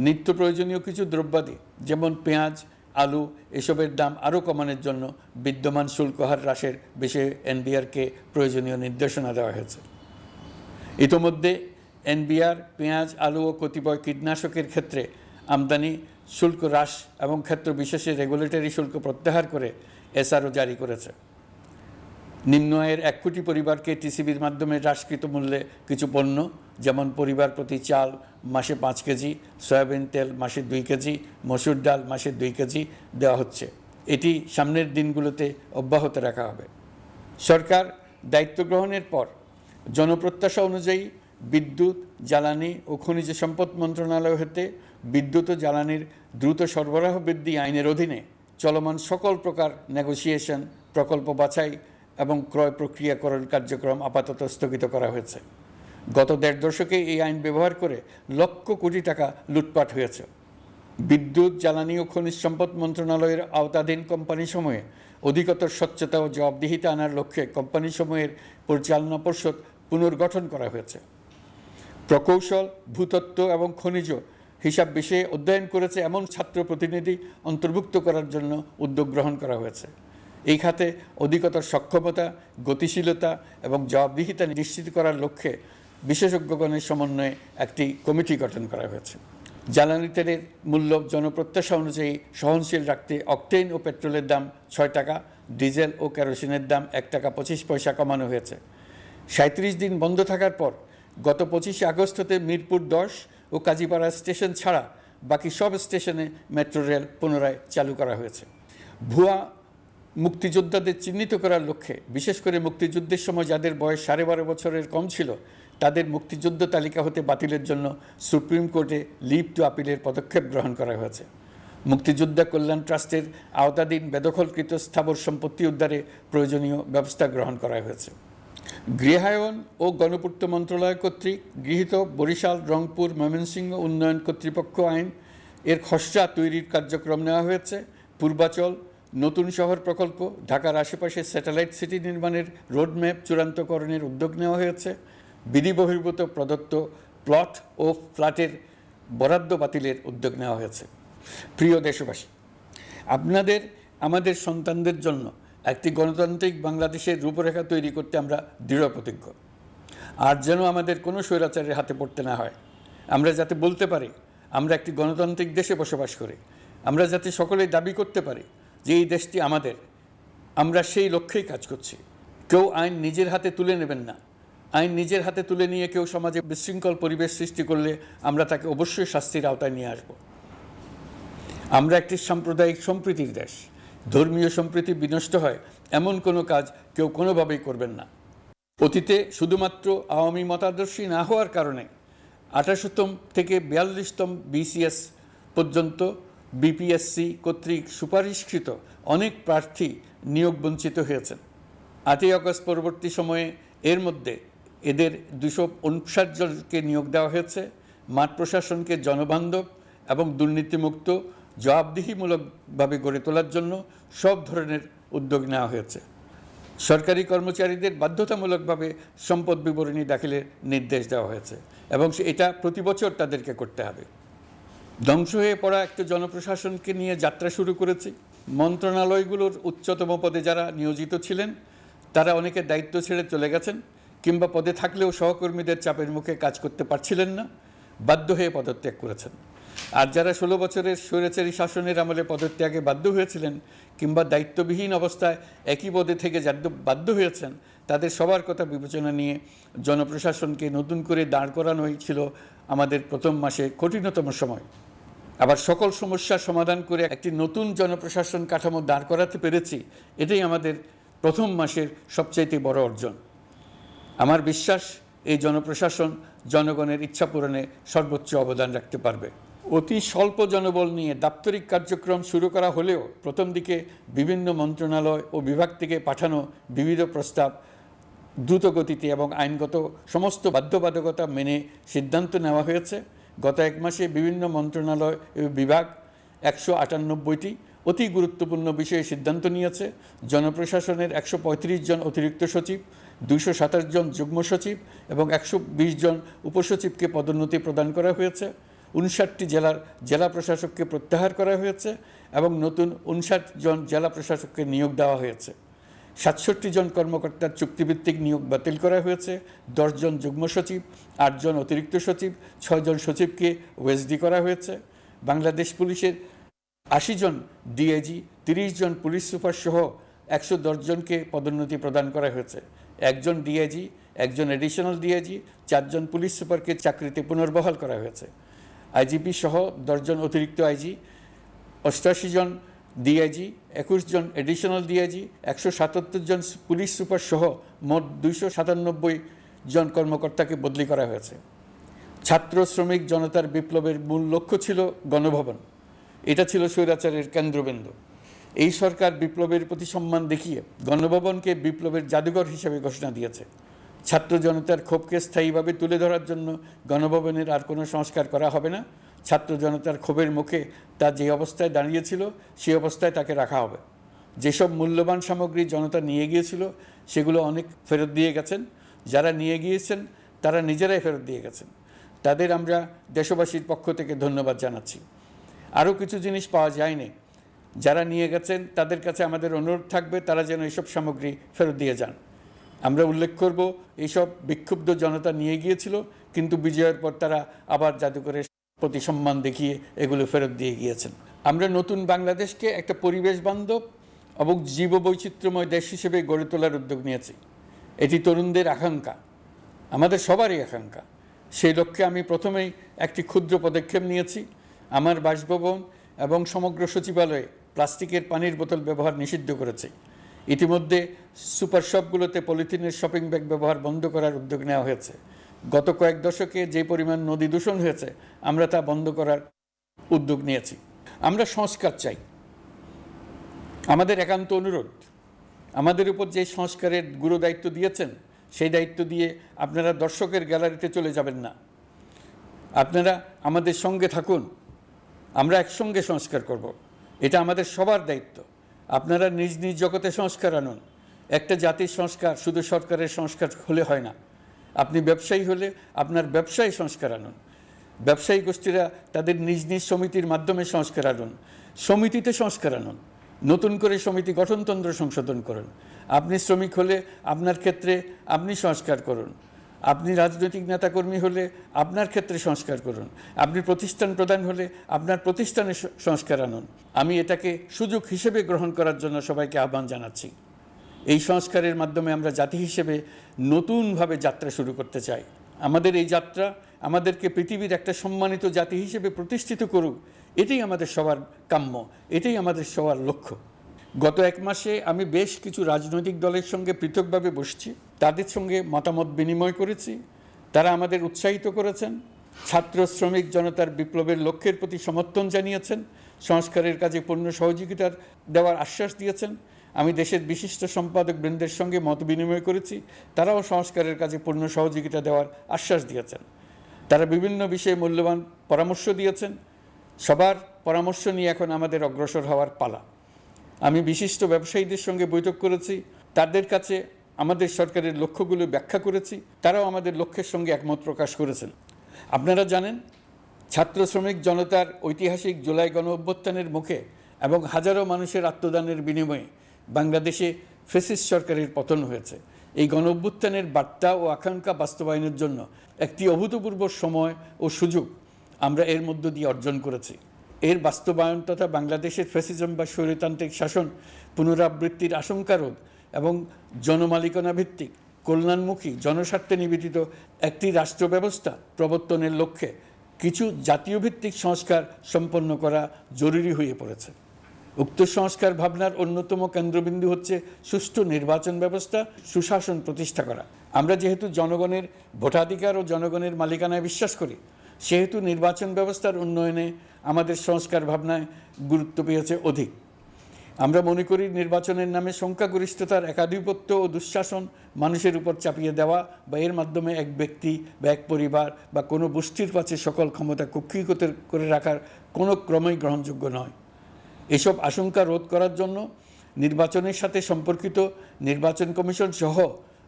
নিত্য প্রয়োজনীয় কিছু দ্রব্যাদি যেমন পেঁয়াজ, আলু এসবের দাম আরও কমানোর জন্য বিদ্যমান শুল্ক হার হ্রাসের বিষয়ে এনবিআরকে প্রয়োজনীয় নির্দেশনা দেওয়া হয়েছে। ইতোমধ্যে এনবিআর পেঁয়াজ, আলু ও কতিপয় কীটনাশকের ক্ষেত্রে আমদানি শুল্ক হ্রাস এবং ক্ষেত্র বিশেষে রেগুলেটরি শুল্ক প্রত্যাহার করে এসআরও জারি করেছে। নিম্ন আয়ের 1 কোটি পরিবারকে টিসিবির মাধ্যমে হ্রাসকৃত মূল্যে কিছু পণ্য যেমন পরিবার প্রতি চাল মাসে 5 কেজি, সয়াবিন তেল মাসে 2 কেজি, মসুর ডাল মাসে 2 কেজি দেওয়া হচ্ছে। এটি সামনের দিনগুলোতে অব্যাহত রাখা হবে। সরকার দায়িত্ব গ্রহণের পর জনপ্রত্যাশা অনুযায়ী বিদ্যুৎ, জ্বালানি ও খনিজ সম্পদ মন্ত্রণালয় হতে বিদ্যুৎ ও জ্বালানির দ্রুত সরবরাহ বৃদ্ধি আইনের অধীনে চলমান সকল প্রকার নেগোসিয়েশন, প্রকল্প বাছাই এবং ক্রয় প্রক্রিয়াকরণ কার্যক্রম আপাতত স্থগিত করা হয়েছে। গত 1.5 দশকে এই আইন ব্যবহার করে লক্ষ কোটি টাকা লুটপাট হয়েছে। বিদ্যুৎ, জ্বালানি ও খনিজ সম্পদ মন্ত্রণালয়ের আওতাধীন কোম্পানিসমূহে অধিকতর স্বচ্ছতা ও জবাবদিহিতা আনার লক্ষ্যে কোম্পানিসমূহের পরিচালনা পর্ষদ পুনর্গঠন করা হয়েছে। প্রকৌশল, ভূতত্ত্ব এবং খনিজ হিসাব বিষয়ে অধ্যয়ন করেছে এমন ছাত্র প্রতিনিধি অন্তর্ভুক্ত করার জন্য উদ্যোগ গ্রহণ করা হয়েছে। এই খাতে অধিকতর সক্ষমতা, গতিশীলতা এবং জবাবদিহিতা নিশ্চিত করার লক্ষ্যে বিশেষজ্ঞগণের সমন্বয়ে একটি কমিটি গঠন করা হয়েছে। জ্বালানি তেলের মূল্য জনপ্রত্যাশা অনুযায়ী সহনশীল রাখতে অকটেন ও পেট্রোলের দাম ৬ টাকা, ডিজেল ও কেরোসিনের দাম ১ টাকা ২৫ পয়সা কমানো হয়েছে। ৩৭ দিন বন্ধ থাকার পর গত ২৫শে আগস্ট হতে মিরপুর ১০ ও কাজীপাড়া স্টেশন ছাড়া বাকি সব স্টেশনে মেট্রো রেল পুনরায় চালু করা হয়েছে। ভুয়া মুক্তিযোদ্ধাদের চিহ্নিত করার লক্ষ্যে বিশেষ করে মুক্তিযুদ্ধের সময় যাদের বয়স ১২.৫ বছরের কম ছিল তাদের মুক্তিযুদ্ধ তালিকা হতে বাতিলের জন্য সুপ্রিম কোর্টে লিভ টু আপিলের পদক্ষেপ গ্রহণ করা হয়েছে। মুক্তিযোদ্ধা কল্যাণ ট্রাস্টের আওতাধীন বেদখলকৃত স্থাবর সম্পত্তি উদ্ধারে প্রয়োজনীয় ব্যবস্থা গ্রহণ করা হয়েছে। গৃহায়ন ও গণপূর্ত মন্ত্রণালয় কর্তৃক গৃহীত বরিশাল, রংপুর, ময়মনসিংহ উন্নয়ন কর্তৃপক্ষ আইন এর খসড়া তৈরির কার্যক্রম নেওয়া হয়েছে। পূর্বাচল নতুন শহর প্রকল্প, ঢাকার আশেপাশে স্যাটেলাইট সিটি নির্মাণের রোডম্যাপ চূড়ান্তকরণের উদ্যোগ নেওয়া হয়েছে। বিধি বহির্ভূত প্রদত্ত প্লট ও ফ্ল্যাটের বরাদ্দ বাতিলের উদ্যোগ নেওয়া হয়েছে। প্রিয় দেশবাসী, আপনাদের আমাদের সন্তানদের জন্য একটি গণতান্ত্রিক বাংলাদেশের রূপরেখা তৈরি করতে আমরা দৃঢ় প্রতিজ্ঞ। আর যেন আমাদের কোনো স্বৈরাচারের হাতে পড়তে না হয়। আমরা যাতে বলতে পারি আমরা একটি গণতান্ত্রিক দেশে বসবাস করি, আমরা যাতে সকলেই দাবি করতে পারি যে এই দেশটি আমাদের, আমরা সেই লক্ষ্যেই কাজ করছি। কেউ আইন নিজের হাতে তুলে নেবেন না। আইন নিজের হাতে তুলে নিয়ে কেউ সমাজে বিশৃঙ্খল পরিবেশ সৃষ্টি করলে আমরা তাকে অবশ্যই শাস্তির আওতায় নিয়ে আসব। আমরা একটি সাম্প্রদায়িক সম্প্রীতির দেশ। ধর্মীয় সম্প্রীতি বিনষ্ট হয় এমন কোনো কাজ কেউ কোনোভাবেই করবেন না। অতীতে শুধুমাত্র আওয়ামী মতাদর্শী না হওয়ার কারণে ২৮তম থেকে ৪২তম বিসিএস পর্যন্ত বিপিএসসি কর্তৃক সুপারিশকৃত অনেক প্রার্থী নিয়োগ বঞ্চিত হয়েছেন। ৮ই আগস্ট পরবর্তী সময়ে এর মধ্যে এদের ২৫৯ জনকে নিয়োগ দেওয়া হয়েছে। মাঠ প্রশাসনকে জনবান্ধব এবং দুর্নীতিমুক্ত জবাবদিহিমূলকভাবে গড়ে তোলার জন্য সব ধরনের উদ্যোগ নেওয়া হয়েছে। সরকারি কর্মচারীদের বাধ্যতামূলকভাবে সম্পদ বিবরণী দাখিলের নির্দেশ দেওয়া হয়েছে এবং এটা প্রতি বছর তাদেরকে করতে হবে। ধ্বংস হয়ে পড়া একটা জনপ্রশাসনকে নিয়ে যাত্রা শুরু করেছি। মন্ত্রণালয়গুলোর উচ্চতম পদে যারা নিয়োজিত ছিলেন তারা অনেকে দায়িত্ব ছেড়ে চলে গেছেন, কিংবা পদে থাকলেও সহকর্মীদের চাপের মুখে কাজ করতে পারছিলেন না, বাধ্য হয়ে পদত্যাগ করেছেন। আর যারা ১৬ বছরের স্বৈরাচারী শাসনের আমলে পদত্যাগে বাধ্য হয়েছিলেন কিংবা দায়িত্ববিহীন অবস্থায় একই পদে থেকে বাধ্য হয়েছেন, তাদের সবার কথা বিবেচনা নিয়ে জনপ্রশাসনকে নতুন করে দাঁড় করানোই ছিল আমাদের প্রথম মাসে কঠিনতম সময়। আবার সকল সমস্যার সমাধান করে একটি নতুন জনপ্রশাসন কাঠামো দাঁড় করাতে পেরেছি, এটাই আমাদের প্রথম মাসের সবচাইতে বড় অর্জন। আমার বিশ্বাস এই জনপ্রশাসন জনগণের ইচ্ছা পূরণে সর্বোচ্চ অবদান রাখতে পারবে। অতি স্বল্প জনবল নিয়ে দাপ্তরিক কার্যক্রম শুরু করা হলেও প্রথম দিকে বিভিন্ন মন্ত্রণালয় ও বিভাগ থেকে পাঠানো বিবিধ প্রস্তাব দ্রুত গতিতে এবং আইনগত সমস্ত বাধ্যবাধকতা মেনে সিদ্ধান্ত নেওয়া হয়েছে। গত এক মাসে বিভিন্ন মন্ত্রণালয় ও বিভাগ ১৯৮টি অতি গুরুত্বপূর্ণ বিষয়ে সিদ্ধান্ত নিয়েছে। জনপ্রশাসনের ১৩৫ জন অতিরিক্ত সচিব, ২২৭ জন যুগ্ম সচিব এবং ১২০ জন উপসচিবকে পদোন্নতি প্রদান করা হয়েছে। ৫৯টি জেলার জেলা প্রশাসককে প্রত্যাহার করা হয়েছে এবং নতুন ৫৯ জন জেলা প্রশাসককে নিয়োগ দেওয়া হয়েছে। ৬৭ জন কর্মকর্তার চুক্তিভিত্তিক নিয়োগ বাতিল করা হয়েছে। ১০ জন যুগ্ম সচিব, ৮ জন অতিরিক্ত সচিব, ৬ জন সচিবকে ওএসডি করা হয়েছে। বাংলাদেশ পুলিশের ৮০ জন ডিআইজি, ৩০ জন পুলিশ সুপার সহ ১১০ জনকে পদোন্নতি প্রদান করা হয়েছে। ১ জন ডিআইজি, ১ জন এডিশনাল ডিআইজি, ৪ জন পুলিশ সুপারকে চাকরিতে পুনর্বহাল করা হয়েছে। আইজিপি সহ ১০ জন অতিরিক্ত আইজি, ৮৮ জন ডিআইজি, ২১ জন এডিশনাল ডিআইজি, ১৭৭ জন পুলিশ সুপার সহ মোট ২৯৭ জন কর্মকর্তাকে বদলি করা হয়েছে। ছাত্র শ্রমিক জনতার বিপ্লবের মূল লক্ষ্য ছিল গণভবন। এটা ছিল স্বৈরাচারের কেন্দ্রবিন্দু। এই সরকার বিপ্লবের প্রতি সম্মান দেখিয়ে গণভবনকে বিপ্লবের জাদুঘর হিসেবে ঘোষণা দিয়েছে। ছাত্র জনতার ক্ষোভকে স্থায়ীভাবে তুলে ধরার জন্য গণভবনের আর কোনো সংস্কার করা হবে না। ছাত্র জনতার ক্ষোভের মুখে তা যে অবস্থায় দাঁড়িয়েছিল সেই অবস্থায় তাকে রাখা হবে। যেসব মূল্যবান সামগ্রী জনতা নিয়ে গিয়েছিল সেগুলো অনেক ফেরত দিয়ে গেছেন। যারা নিয়ে গিয়েছেন তারা নিজেরাই ফেরত দিয়ে গেছেন। তাদের আমরা দেশবাসীর পক্ষ থেকে ধন্যবাদ জানাচ্ছি। আরও কিছু জিনিস পাওয়া যায়নি। যারা নিয়ে গেছেন তাদের কাছে আমাদের অনুরোধ থাকবে তারা যেন এইসব সামগ্রী ফেরত দিয়ে যান। আমরা উল্লেখ করব এইসব বিক্ষুব্ধ জনতা নিয়ে গিয়েছিল, কিন্তু বিজয়ের পর তারা আবার জাদুঘরে প্রতি সম্মান দেখিয়ে এগুলো ফেরত দিয়ে গিয়েছেন। আমরা নতুন বাংলাদেশকে একটা পরিবেশ বান্ধব এবং জীববৈচিত্র্যময় দেশ হিসেবে গড়ে তোলার উদ্যোগ নিয়েছি। এটি তরুণদের আকাঙ্ক্ষা, আমাদের সবারই আকাঙ্ক্ষা। সেই লক্ষ্যে আমি প্রথমেই একটি ক্ষুদ্র পদক্ষেপ নিয়েছি। আমার বাসভবন এবং সমগ্র সচিবালয়ে প্লাস্টিকের পানির বোতল ব্যবহার নিষিদ্ধ করেছে। ইতিমধ্যে সুপার শপগুলোতে পলিথিনের শপিং ব্যাগ ব্যবহার বন্ধ করার উদ্যোগ নেওয়া হয়েছে। গত কয়েক দশকে যে পরিমাণ নদী দূষণ হয়েছে, আমরা তা বন্ধ করার উদ্যোগ নিয়েছি। আমরা সংস্কার চাই। আমাদের একান্ত অনুরোধ, আমাদের উপর যে সংস্কারের গুরু দায়িত্ব দিয়েছেন, সেই দায়িত্ব দিয়ে আপনারা দর্শকের গ্যালারিতে চলে যাবেন না। আপনারা আমাদের সঙ্গে থাকুন, আমরা একসঙ্গে সংস্কার করব। এটা আমাদের সবার দায়িত্ব। আপনারা নিজ নিজ জগতে সংস্কার আনুন। একটা জাতির সংস্কার শুধু সরকারের সংস্কার হলে হয় না। আপনি ব্যবসায়ী হলে আপনার ব্যবসায়ী সংস্কার আনুন। ব্যবসায়ী গোষ্ঠীরা তাদের নিজ নিজ সমিতির মাধ্যমে সংস্কার আনুন। সমিতিতে সংস্কার আনুন। নতুন করে সমিতি গঠনতন্ত্র সংশোধন করুন। আপনি শ্রমিক হলে আপনার ক্ষেত্রে আপনি সংস্কার করুন। আপনি রাজনৈতিক নেতাকর্মী হলে আপনার ক্ষেত্রে সংস্কার করুন। আপনি প্রতিষ্ঠান প্রধান হলে আপনার প্রতিষ্ঠানে সংস্কার আনুন। আমি এটাকে সুযোগ হিসেবে গ্রহণ করার জন্য সবাইকে আহ্বান জানাচ্ছি। এই সংস্কারের মাধ্যমে আমরা জাতি হিসেবে নতুনভাবে যাত্রা শুরু করতে চাই। আমাদের এই যাত্রা আমাদেরকে পৃথিবীর একটা সম্মানিত জাতি হিসেবে প্রতিষ্ঠিত করুক, এটাই আমাদের সবার কাম্য, এটাই আমাদের সবার লক্ষ্য। গত এক মাসে আমি বেশ কিছু রাজনৈতিক দলের সঙ্গে পৃথকভাবে বসছি, তাদের সঙ্গে মতামত বিনিময় করেছি। তারা আমাদের উৎসাহিত করেছেন, ছাত্র শ্রমিক জনতার বিপ্লবের লক্ষ্যের প্রতি সমর্থন জানিয়েছেন, সংস্কারের কাজে পূর্ণ সহযোগিতা দেওয়ার আশ্বাস দিয়েছেন। আমি দেশের বিশিষ্ট সম্পাদক বৃন্দের সঙ্গে মত বিনিময় করেছি, তারাও সংস্কারের কাজে পূর্ণ সহযোগিতা দেওয়ার আশ্বাস দিয়েছেন। তারা বিভিন্ন বিষয়ে মূল্যবান পরামর্শ দিয়েছেন। সবার পরামর্শ নিয়ে এখন আমাদের অগ্রসর হওয়ার পালা। আমি বিশিষ্ট ব্যবসায়ীদের সঙ্গে বৈঠক করেছি, তাদের কাছে আমাদের সরকারের লক্ষ্যগুলো ব্যাখ্যা করেছি, তারাও আমাদের লক্ষ্যের সঙ্গে একমত প্রকাশ করেছেন। আপনারা জানেন, ছাত্র শ্রমিক জনতার ঐতিহাসিক জুলাই গণ অভ্যুত্থানের মুখে এবং হাজারো মানুষের আত্মদানের বিনিময়ে বাংলাদেশে ফ্যাসিস্ট সরকারের পতন হয়েছে। এই গণ অভ্যুত্থানের বার্তা ও আকাঙ্ক্ষা বাস্তবায়নের জন্য একটি অভূতপূর্ব সময় ও সুযোগ আমরা এর মধ্য দিয়ে অর্জন করেছি। এর বাস্তবায়ন তথা বাংলাদেশের ফ্যাসিজম বা স্বৈরতান্ত্রিক শাসন পুনরাবৃত্তির আশঙ্কা রোধ এবং জনমালিকানা ভিত্তিক কল্যাণমুখী জনস্বার্থে নিবেদিত একটি রাষ্ট্র ব্যবস্থা প্রবর্তনের লক্ষ্যে কিছু জাতীয় ভিত্তিক সংস্কার সম্পন্ন করা জরুরি হয়ে পড়েছে। উক্ত সংস্কার ভাবনার অন্যতম কেন্দ্রবিন্দু হচ্ছে সুষ্ঠু নির্বাচন ব্যবস্থা, সুশাসন প্রতিষ্ঠা করা। আমরা যেহেতু জনগণের ভোটাধিকার ও জনগণের মালিকানায় বিশ্বাস করি, সেহেতু নির্বাচন ব্যবস্থার উন্নয়নে আমাদের সংস্কার ভাবনায় গুরুত্ব পেয়েছে অধিক। আমরা মনে করি নির্বাচনের নামে সংখ্যাগরিষ্ঠতার একাধিপত্য ও দুঃশাসন মানুষের উপর চাপিয়ে দেওয়া বা এর মাধ্যমে এক ব্যক্তি বা এক পরিবার বা কোনো গোষ্ঠীর কাছে সকল ক্ষমতা কক্ষীগত করে রাখার কোনো ক্রমেই গ্রহণযোগ্য নয়। এসব আশঙ্কা রোধ করার জন্য নির্বাচনের সাথে সম্পর্কিত নির্বাচন কমিশন সহ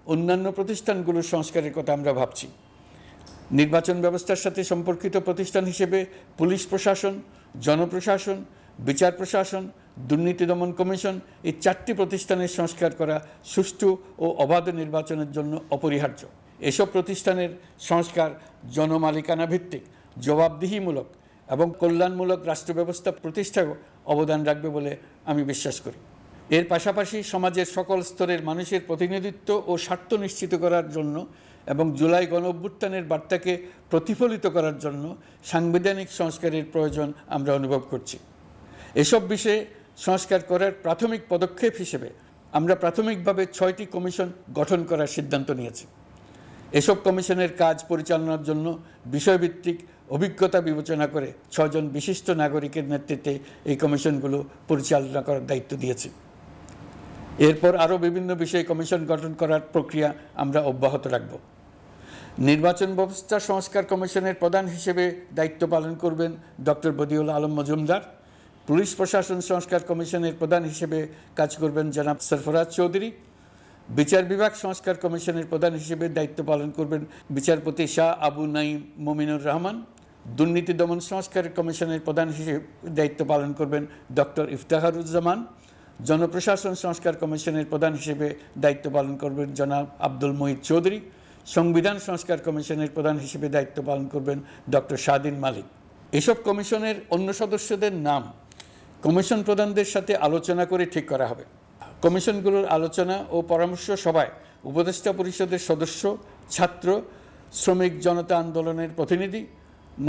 অন্যান্য প্রতিষ্ঠানগুলোর সংস্কারের কথা আমরা ভাবছি। নির্বাচন ব্যবস্থার সাথে সম্পর্কিত প্রতিষ্ঠান হিসেবে পুলিশ প্রশাসন, জনপ্রশাসন, বিচার প্রশাসন, দুর্নীতি দমন কমিশন এই 4টি প্রতিষ্ঠানের সংস্কার করা সুষ্ঠু ও অবাধ নির্বাচনের জন্য অপরিহার্য। এসব প্রতিষ্ঠানের সংস্কার জনমালিকানা ভিত্তিক, জবাবদিহিমূলক এবং কল্যাণমূলক রাষ্ট্র ব্যবস্থা প্রতিষ্ঠায় অবদান রাখবে বলে আমি বিশ্বাস করি। এর পাশাপাশি সমাজের সকল স্তরের মানুষের প্রতিনিধিত্ব ও স্বার্থ নিশ্চিত করার জন্য এবং জুলাই গণ অভ্যুত্থানের বার্তাকে প্রতিফলিত করার জন্য সাংবিধানিক সংস্কারের প্রয়োজন আমরা অনুভব করছি। এসব বিষয়ে সংস্কার করার প্রাথমিক পদক্ষেপ হিসেবে আমরা প্রাথমিকভাবে 6টি কমিশন গঠন করার সিদ্ধান্ত নিয়েছি। এসব কমিশনের কাজ পরিচালনার জন্য বিষয়ভিত্তিক অভিজ্ঞতা বিবেচনা করে 6 জন বিশিষ্ট নাগরিকের নেতৃত্বে এই কমিশনগুলো পরিচালনা করার দায়িত্ব দিয়েছি। এরপর আরও বিভিন্ন বিষয়ে কমিশন গঠন করার প্রক্রিয়া আমরা অব্যাহত রাখব। নির্বাচন ব্যবস্থা সংস্কার কমিশনের প্রধান হিসেবে দায়িত্ব পালন করবেন ডক্টর বদিউল আলম মজুমদার। পুলিশ প্রশাসন সংস্কার কমিশনের প্রধান হিসেবে কাজ করবেন জনাব সরফরাজ চৌধুরী। বিচার বিভাগ সংস্কার কমিশনের প্রধান হিসেবে দায়িত্ব পালন করবেন বিচারপতি শাহ আবু নাঈম মুমিনুর রহমান। দুর্নীতি দমন সংস্কার কমিশনের প্রধান হিসেবে দায়িত্ব পালন করবেন ডক্টর ইফতেখারুজ্জামান। জনপ্রশাসন সংস্কার কমিশনের প্রধান হিসেবে দায়িত্ব পালন করবেন জনাব আব্দুল মুহিত চৌধুরী। সংবিধান সংস্কার কমিশনের প্রধান হিসেবে দায়িত্ব পালন করবেন ডক্টর শাহদিন মালিক। এসব কমিশনের অন্য সদস্যদের নাম কমিশন প্রধানদের সাথে আলোচনা করে ঠিক করা হবে। কমিশনগুলোর আলোচনা ও পরামর্শ সভায় উপদেষ্টা পরিষদের সদস্য, ছাত্র, শ্রমিক জনতা আন্দোলনের প্রতিনিধি,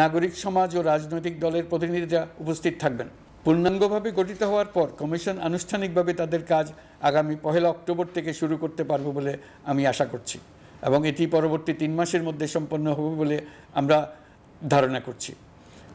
নাগরিক সমাজ ও রাজনৈতিক দলের প্রতিনিধিরা উপস্থিত থাকবেন। পূর্ণাঙ্গভাবে গঠিত হওয়ার পর কমিশন আনুষ্ঠানিকভাবে তাদের কাজ আগামী 1 অক্টোবর থেকে শুরু করতে পারবে বলে আমি আশা করছি এবং এটি পরবর্তী 3 মাসের মধ্যে সম্পন্ন হবে বলে আমরা ধারণা করছি।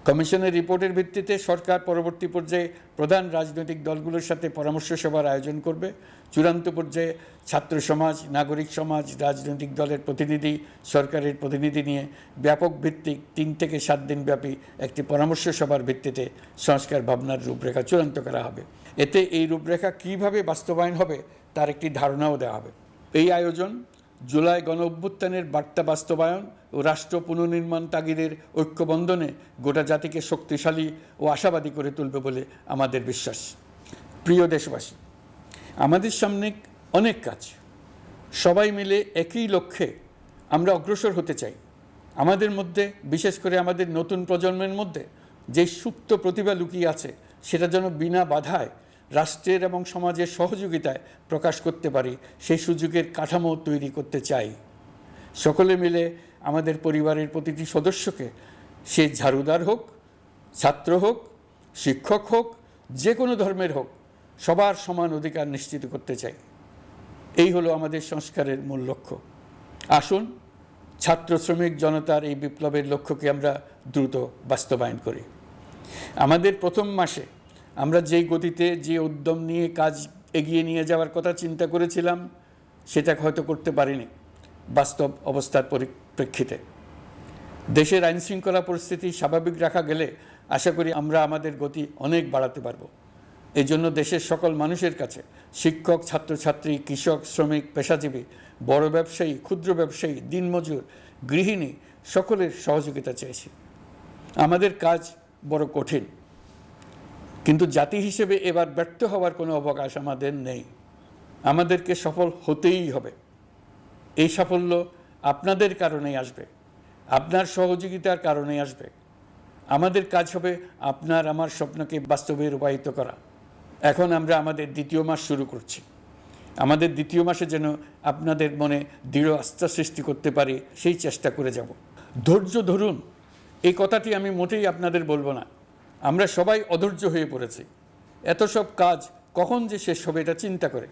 কমিশনের রিপোর্টের ভিত্তিতে সরকার পরবর্তী পর্যায়ে প্রধান রাজনৈতিক দলগুলোর সাথে পরামর্শ সভার আয়োজন করবে। চূড়ান্ত পর্যায়ে ছাত্র সমাজ, নাগরিক সমাজ, রাজনৈতিক দলের প্রতিনিধি, সরকারের প্রতিনিধি নিয়ে ব্যাপক ভিত্তিক 3 থেকে 7 দিন ব্যাপী একটি পরামর্শ সভার ভিত্তিতে সংস্কার ভাবনার রূপরেখা চূড়ান্ত করা হবে। এতে এই রূপরেখা কীভাবে বাস্তবায়ন হবে তার একটি ধারণাও দেওয়া হবে। এই আয়োজন জুলাই গণ অভ্যুত্থানের বার্তা বাস্তবায়ন ও রাষ্ট্র পুনর্নির্মাণ তাগিদের ঐক্যবন্ধনে গোটা জাতিকে শক্তিশালী ও আশাবাদী করে তুলবে বলে আমাদের বিশ্বাস। প্রিয় দেশবাসী, আমাদের সামনে অনেক কাজ, সবাই মিলে একই লক্ষ্যে আমরা অগ্রসর হতে চাই। আমাদের মধ্যে, বিশেষ করে আমাদের নতুন প্রজন্মের মধ্যে যে সুপ্ত প্রতিভা লুকিয়ে আছে সেটা যেন বিনা বাধায় রাষ্ট্রের এবং সমাজের সহযোগিতায় প্রকাশ করতে পারি, সেই সুযোগের কাঠামো তৈরি করতে চাই। সকলে মিলে আমাদের পরিবারের প্রতিটি সদস্যকে, সে ঝাড়ুদার হোক, ছাত্র হোক, শিক্ষক হোক, যে কোনো ধর্মের হোক, সবার সমান অধিকার নিশ্চিত করতে চাই। এই হলো আমাদের সংস্কারের মূল লক্ষ্য। আসুন ছাত্র শ্রমিক জনতার এই বিপ্লবের লক্ষ্যকে আমরা দ্রুত বাস্তবায়ন করি। আমাদের প্রথম মাসে আমরা যেই গতিতে, যে উদ্যম নিয়ে কাজ এগিয়ে নিয়ে যাওয়ার কথা চিন্তা করেছিলাম সেটা হয়তো করতে পারিনি বাস্তব অবস্থার পরিপ্রেক্ষিতে। দেশের আইনশৃঙ্খলা পরিস্থিতি স্বাভাবিক রাখা গেলে আশা করি আমরা আমাদের গতি অনেক বাড়াতে পারব। এই জন্য দেশের সকল মানুষের কাছে, শিক্ষক, ছাত্রছাত্রী, কৃষক, শ্রমিক, পেশাজীবী, বড় ব্যবসায়ী, ক্ষুদ্র ব্যবসায়ী, দিনমজুর, গৃহিণী, সকলের সহযোগিতা চেয়েছি। আমাদের কাজ বড় কঠিন, কিন্তু জাতি হিসেবে এবার ব্যর্থ হওয়ার কোনো অবকাশ আমাদের নেই। আমাদেরকে সফল হতেই হবে। এই সাফল্য আপনাদের কারণেই আসবে, আপনার সহযোগিতার কারণেই আসবে। আমাদের কাজ হবে আপনার আমার স্বপ্নকে বাস্তবে রূপায়িত করা। এখন আমরা আমাদের 2য় মাস শুরু করছি। আমাদের 2য় মাসে যেন আপনাদের মনে দৃঢ় আস্থা সৃষ্টি করতে পারি, সেই চেষ্টা করে যাব। ধৈর্য ধরুন, এই কথাটি আমি মোটেই আপনাদের বলবো না। আমরা সবাই অধৈর্য হয়ে পড়েছি। এত সব কাজ কখন যে শেষ হবে এটা চিন্তা করে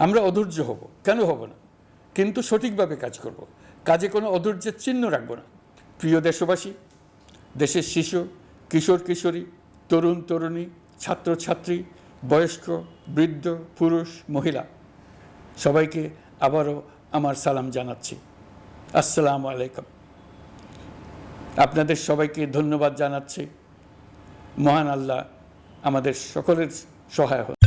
আমরা অধৈর্য হব, কেন হব না? কিন্তু সঠিকভাবে কাজ করব, কাজে কোনো অধৈর্যের চিহ্ন রাখব না। প্রিয় দেশবাসী, দেশের শিশু, কিশোর কিশোরী, তরুণ তরুণী, ছাত্রছাত্রী, বয়স্ক, বৃদ্ধ, পুরুষ, মহিলা, সবাইকে আবারও আমার সালাম জানাচ্ছি। আসসালামু আলাইকুম। আপনাদের সবাইকে ধন্যবাদ জানাচ্ছি। মহান আল্লাহ আমাদের সকলের সহায় হন।